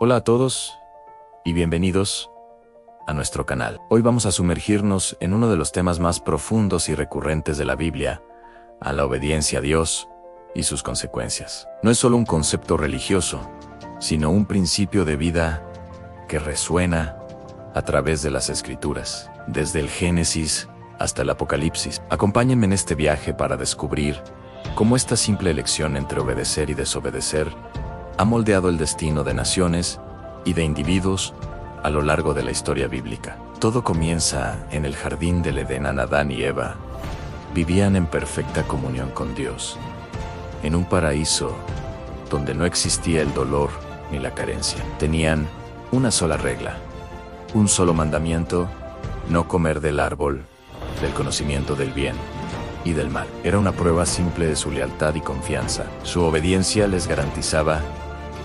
Hola a todos y bienvenidos a nuestro canal. Hoy vamos a sumergirnos en uno de los temas más profundos y recurrentes de la Biblia, a la obediencia a Dios y sus consecuencias. No es solo un concepto religioso, sino un principio de vida que resuena a través de las Escrituras, desde el Génesis hasta el Apocalipsis. Acompáñenme en este viaje para descubrir cómo esta simple elección entre obedecer y desobedecer ha moldeado el destino de naciones y de individuos a lo largo de la historia bíblica. Todo comienza en el jardín del Edén. Adán y Eva vivían en perfecta comunión con Dios, en un paraíso donde no existía el dolor ni la carencia. Tenían una sola regla, un solo mandamiento: no comer del árbol del conocimiento del bien y del mal. Era una prueba simple de su lealtad y confianza. Su obediencia les garantizaba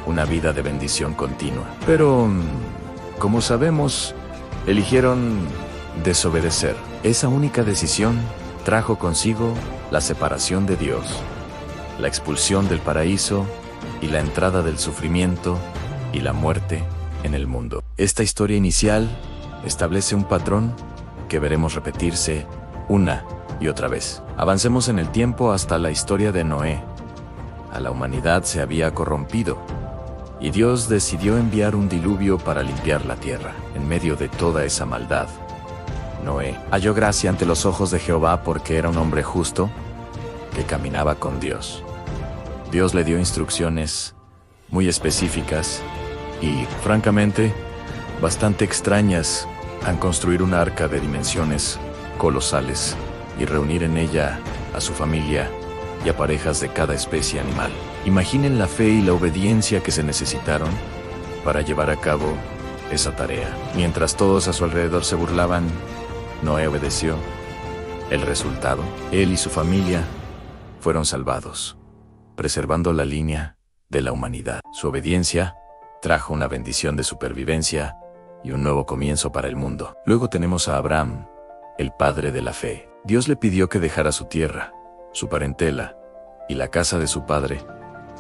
una vida de bendición continua. Pero, como sabemos, eligieron desobedecer. Esa única decisión trajo consigo la separación de Dios, la expulsión del paraíso y la entrada del sufrimiento y la muerte en el mundo. Esta historia inicial establece un patrón que veremos repetirse una y otra vez. Avancemos en el tiempo hasta la historia de Noé. A la humanidad se había corrompido y Dios decidió enviar un diluvio para limpiar la tierra. En medio de toda esa maldad, Noé halló gracia ante los ojos de Jehová porque era un hombre justo que caminaba con Dios. Dios le dio instrucciones muy específicas y, francamente, bastante extrañas en construir una arca de dimensiones colosales y reunir en ella a su familia y a parejas de cada especie animal. Imaginen la fe y la obediencia que se necesitaron para llevar a cabo esa tarea. Mientras todos a su alrededor se burlaban, Noé obedeció. El resultado: él y su familia fueron salvados, preservando la línea de la humanidad. Su obediencia trajo una bendición de supervivencia y un nuevo comienzo para el mundo. Luego tenemos a Abraham, el padre de la fe. Dios le pidió que dejara su tierra, su parentela y la casa de su padre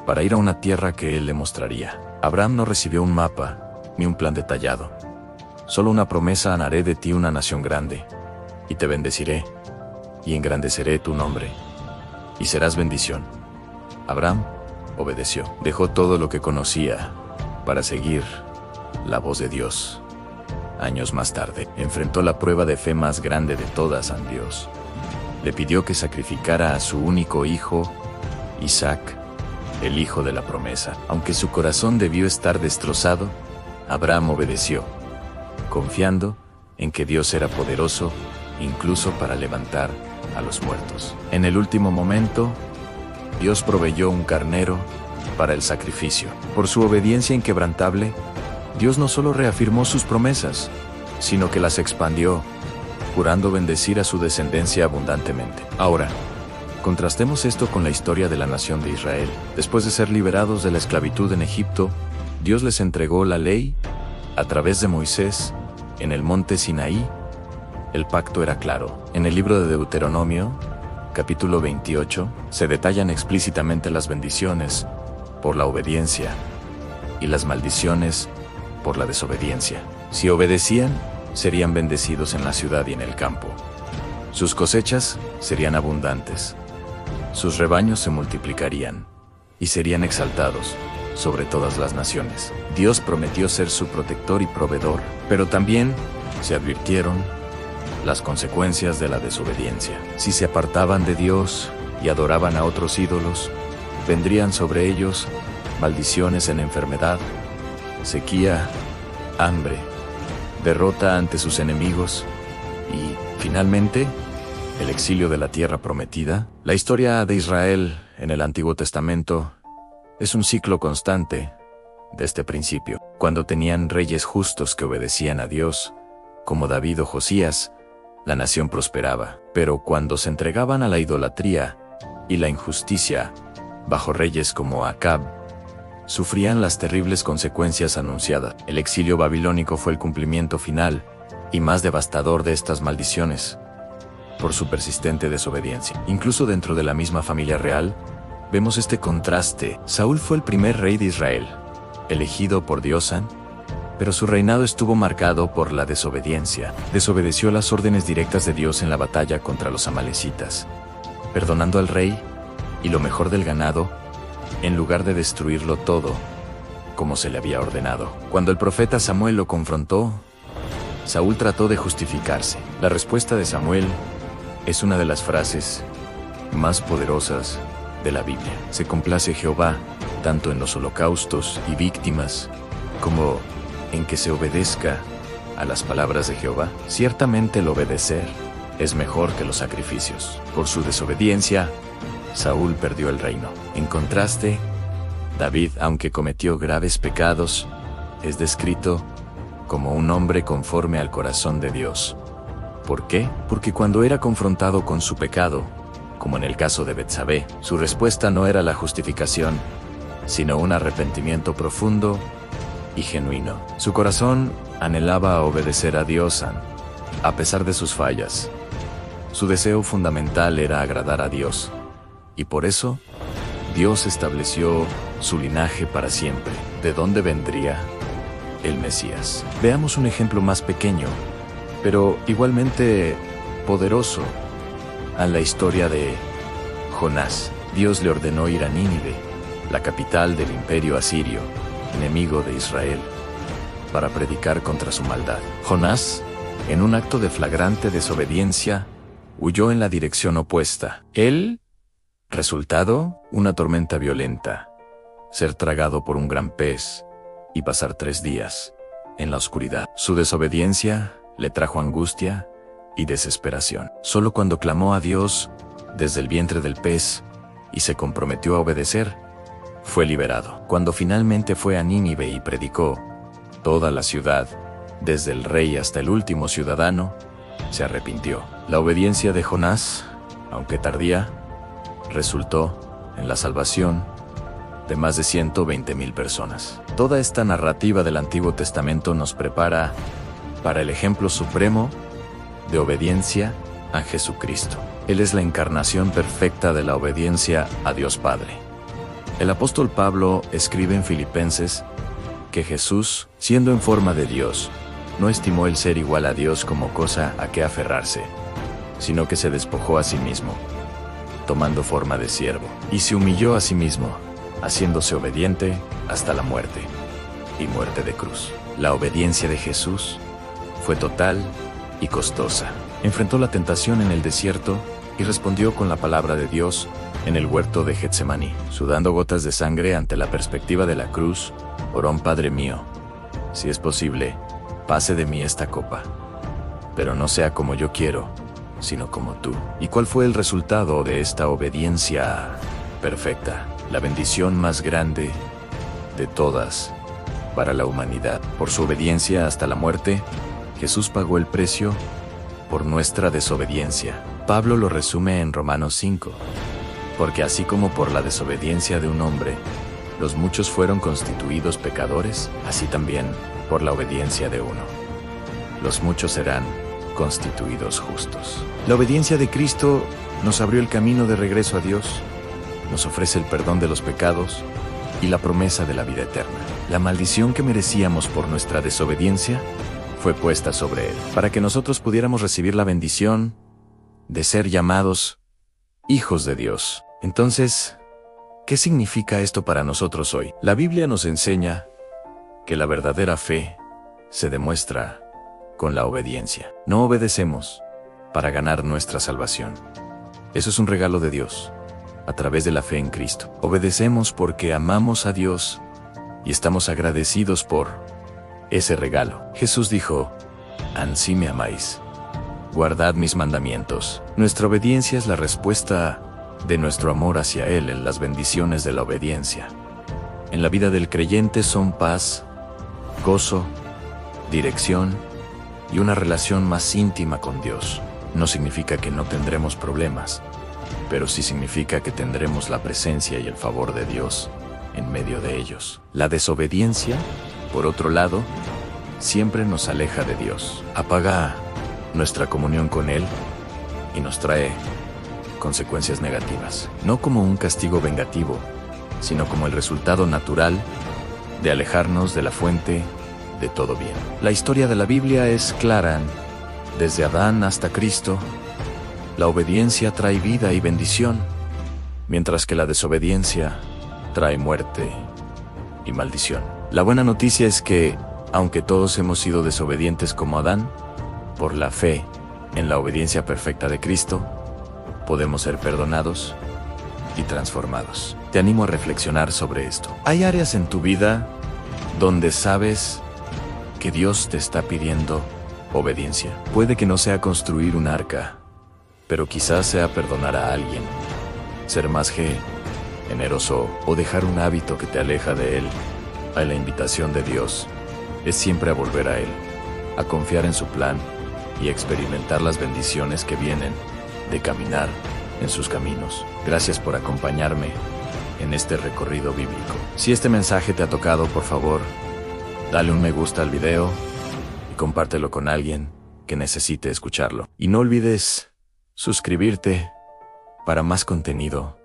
para ir a una tierra que él le mostraría. Abraham no recibió un mapa ni un plan detallado, solo una promesa: haré de ti una nación grande, y te bendeciré, y engrandeceré tu nombre, y serás bendición. Abraham obedeció. Dejó todo lo que conocía para seguir la voz de Dios. Años más tarde, enfrentó la prueba de fe más grande de todas ante Dios. Le pidió que sacrificara a su único hijo, Isaac, el hijo de la promesa. Aunque su corazón debió estar destrozado, Abraham obedeció, confiando en que Dios era poderoso, incluso para levantar a los muertos. En el último momento, Dios proveyó un carnero para el sacrificio. Por su obediencia inquebrantable, Dios no solo reafirmó sus promesas, sino que las expandió, jurando bendecir a su descendencia abundantemente. Ahora, contrastemos esto con la historia de la nación de Israel. Después de ser liberados de la esclavitud en Egipto, Dios les entregó la ley a través de Moisés en el monte Sinaí. El pacto era claro. En el libro de Deuteronomio, capítulo 28, se detallan explícitamente las bendiciones por la obediencia y las maldiciones por la desobediencia. Si obedecían, serían bendecidos en la ciudad y en el campo. Sus cosechas serían abundantes. Sus rebaños se multiplicarían y serían exaltados sobre todas las naciones. Dios prometió ser su protector y proveedor, pero también se advirtieron las consecuencias de la desobediencia. Si se apartaban de Dios y adoraban a otros ídolos, vendrían sobre ellos maldiciones en enfermedad, sequía, hambre, derrota ante sus enemigos y, finalmente, el exilio de la tierra prometida. La historia de Israel en el Antiguo Testamento es un ciclo constante de este principio. Cuando tenían reyes justos que obedecían a Dios, como David o Josías, la nación prosperaba. Pero cuando se entregaban a la idolatría y la injusticia, bajo reyes como Acab, sufrían las terribles consecuencias anunciadas. El exilio babilónico fue el cumplimiento final y más devastador de estas maldiciones, por su persistente desobediencia. Incluso dentro de la misma familia real, vemos este contraste. Saúl fue el primer rey de Israel, elegido por Dios, pero su reinado estuvo marcado por la desobediencia. Desobedeció las órdenes directas de Dios en la batalla contra los amalecitas, perdonando al rey y lo mejor del ganado, en lugar de destruirlo todo, como se le había ordenado. Cuando el profeta Samuel lo confrontó, Saúl trató de justificarse. La respuesta de Samuel es una de las frases más poderosas de la Biblia. Se complace Jehová tanto en los holocaustos y víctimas como en que se obedezca a las palabras de Jehová. Ciertamente el obedecer es mejor que los sacrificios. Por su desobediencia, Saúl perdió el reino. En contraste, David, aunque cometió graves pecados, es descrito como un hombre conforme al corazón de Dios. ¿Por qué? Porque cuando era confrontado con su pecado, como en el caso de Betsabé, su respuesta no era la justificación, sino un arrepentimiento profundo y genuino. Su corazón anhelaba obedecer a Dios a pesar de sus fallas. Su deseo fundamental era agradar a Dios, y por eso Dios estableció su linaje para siempre. ¿De dónde vendría el Mesías? Veamos un ejemplo más pequeño, pero igualmente poderoso, a la historia de Jonás. Dios le ordenó ir a Nínive, la capital del imperio asirio, enemigo de Israel, para predicar contra su maldad. Jonás, en un acto de flagrante desobediencia, huyó en la dirección opuesta. Resultado, una tormenta violenta, ser tragado por un gran pez y pasar 3 días en la oscuridad. Su desobediencia le trajo angustia y desesperación. Solo cuando clamó a Dios desde el vientre del pez y se comprometió a obedecer, fue liberado. Cuando finalmente fue a Nínive y predicó, toda la ciudad, desde el rey hasta el último ciudadano, se arrepintió. La obediencia de Jonás, aunque tardía, resultó en la salvación de más de 120,000 personas. Toda esta narrativa del Antiguo Testamento nos prepara para el ejemplo supremo de obediencia a Jesucristo. Él es la encarnación perfecta de la obediencia a Dios Padre. El apóstol Pablo escribe en Filipenses que Jesús, siendo en forma de Dios, no estimó el ser igual a Dios como cosa a que aferrarse, sino que se despojó a sí mismo, tomando forma de siervo, y se humilló a sí mismo, haciéndose obediente hasta la muerte, y muerte de cruz. La obediencia de Jesús fue total y costosa. Enfrentó la tentación en el desierto y respondió con la palabra de Dios en el huerto de Getsemaní. Sudando gotas de sangre ante la perspectiva de la cruz, oró: Padre mío, si es posible, pase de mí esta copa, pero no sea como yo quiero, sino como tú. ¿Y cuál fue el resultado de esta obediencia perfecta? La bendición más grande de todas para la humanidad. Por su obediencia hasta la muerte, Jesús pagó el precio por nuestra desobediencia. Pablo lo resume en Romanos 5. Porque así como por la desobediencia de un hombre, los muchos fueron constituidos pecadores, así también, por la obediencia de uno, los muchos serán constituidos justos. La obediencia de Cristo nos abrió el camino de regreso a Dios, nos ofrece el perdón de los pecados y la promesa de la vida eterna. La maldición que merecíamos por nuestra desobediencia fue puesta sobre Él, para que nosotros pudiéramos recibir la bendición de ser llamados hijos de Dios. Entonces, ¿qué significa esto para nosotros hoy? La Biblia nos enseña que la verdadera fe se demuestra con la obediencia. No obedecemos para ganar nuestra salvación. Eso es un regalo de Dios, a través de la fe en Cristo. Obedecemos porque amamos a Dios y estamos agradecidos por ese regalo. Jesús dijo: «Ansí me amáis, guardad mis mandamientos». Nuestra obediencia es la respuesta de nuestro amor hacia Él en las bendiciones de la obediencia. En la vida del creyente son paz, gozo, dirección y una relación más íntima con Dios. No significa que no tendremos problemas, pero sí significa que tendremos la presencia y el favor de Dios en medio de ellos. La desobediencia, por otro lado, siempre nos aleja de Dios, apaga nuestra comunión con Él y nos trae consecuencias negativas, no como un castigo vengativo, sino como el resultado natural de alejarnos de la fuente de todo bien. La historia de la Biblia es clara. Desde Adán hasta Cristo, la obediencia trae vida y bendición, mientras que la desobediencia trae muerte y maldición. La buena noticia es que, aunque todos hemos sido desobedientes como Adán, por la fe en la obediencia perfecta de Cristo, podemos ser perdonados y transformados. Te animo a reflexionar sobre esto. ¿Hay áreas en tu vida donde sabes que Dios te está pidiendo obediencia? Puede que no sea construir un arca, pero quizás sea perdonar a alguien, ser más generoso o dejar un hábito que te aleja de Él. A la invitación de Dios es siempre a volver a Él, a confiar en su plan y experimentar las bendiciones que vienen de caminar en sus caminos. Gracias por acompañarme en este recorrido bíblico. Si este mensaje te ha tocado, por favor, dale un me gusta al video y compártelo con alguien que necesite escucharlo. Y no olvides suscribirte para más contenido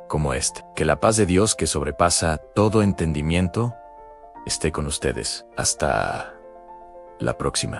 como este. Que la paz de Dios, que sobrepasa todo entendimiento, esté con ustedes. Hasta la próxima.